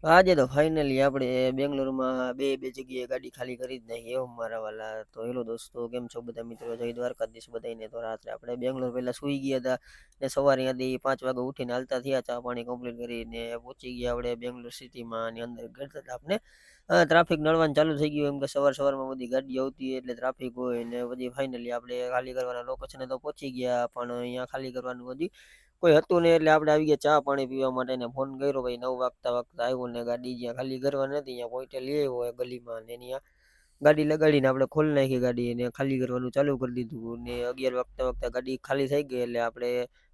આજે તો ફાઇનલી આપણે બેંગ્લોરમાં બે જગ્યાએ ગાડી ખાલી કરી જ નાખી એવું મારા વાલા. તો હેલો દોસ્તો, કેમ છો બધા મિત્રો? જય દ્વારકાધીશ બધાને. તો રાત્રે આપણે બેંગ્લોર પહેલા સુઈ ગયા હતા ને સવારે ત્યાંથી 5 વાગે ઉઠીને હાલતા થયા, ચા પાણી કમ્પ્લીટ કરીને પહોંચી ગયા આપણે બેંગ્લોર સિટીમાં. અને અંદર ગયા હતા આપણે ટ્રાફિક નડવાનું ચાલુ થઈ ગયું, એમ કે સવારમાં બધી ગાડી આવતી હોય એટલે ટ્રાફિક હોય. ને પછી ફાઇનલી આપણે ખાલી કરવાના લોકેશને તો પહોંચી ગયા, પણ અહીંયા ખાલી કરવાનું હજી કોઈ હતું નહીં. એટલે આપણે આવી ગયા ચા પાણી પીવા માટે ને ફોન કર્યો. ભાઈ 9 વાગતા આવ્યો ને ગાડી જ્યાં ખાલી કરવા નથી ત્યાં પોઈન્ટે લઈ આવ્યો ગલીમાં, ને ત્યાં ગાડી લગાડીને આપણે ખોલી નાખી ગાડી અને ખાલી કરવાનું ચાલુ કરી દીધું. ને 11 વાગતા ગાડી ખાલી થઈ ગઈ એટલે આપણે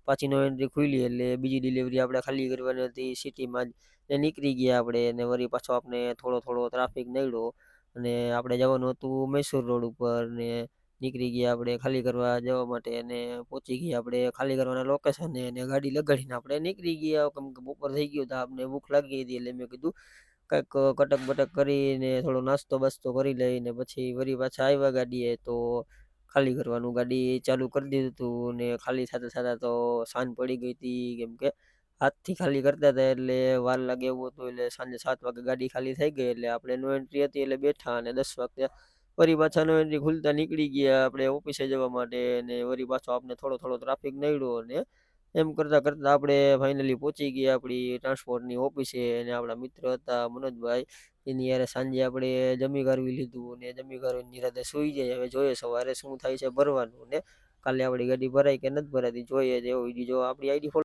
પાછી નો એન્ટ્રી ખુલી એટલે બીજી ડિલિવરી આપણે ખાલી કરવાની હતી સિટીમાં જ. ને નીકળી ગયા આપણે, અને વળી પાછો આપણે થોડો ટ્રાફિક નડ્યો અને આપણે જવાનું હતું મૈસૂર રોડ ઉપર. ને નીકળી ગયા આપણે ખાલી કરવા જવા માટે, અને પહોંચી ગયા આપણે ખાલી કરવાના લોકેશને, અને ગાડી લગાડીને આપણે નીકળી ગયા. કેમ કે બપોર થઈ ગયો તો આપણે ભૂખ લાગી હતી એટલે મેં કીધું કંઈક કટક બટક કરીને થોડો નાસ્તો બાસ્તો કરી લઈને પછી વળી પાછા આવ્યા ગાડીએ. તો ખાલી કરવાનું ગાડી ચાલુ કરી દીધું હતું, ને ખાલી થતા તો સાંજ પડી ગઈ હતી. કેમ કે હાથથી ખાલી કરતા હતા એટલે વાર લાગે એવું હતું. એટલે સાંજે 7 વાગે ગાડી ખાલી થઈ ગઈ એટલે આપણે નો એન્ટ્રી હતી એટલે બેઠા, અને 10 વાગે વળી પાછા નો એન્ટ્રી ખુલતા નીકળી ગયા આપણે ઓફિસે જવા માટે. ને વળી પાછો આપણે થોડો ટ્રાફિક નડ્યો, અને એમ કરતાં આપણે ફાઇનલી પહોંચી ગયા આપણી ટ્રાન્સપોર્ટની ઓફિસે. અને આપણા મિત્ર હતા મનોજભાઈ, એની યારે સાંજે આપણે જમી કરવી લીધું, ને જમી કરીને નિરાંતે સૂઈ જાય. હવે જોઈએ સવારે શું થાય છે ભરવાનું, ને કાલે આપણી ગાડી ભરાય કે નથી ભરાતી જોઈએ. જેવો વિડીયો જો આપણી આઈડી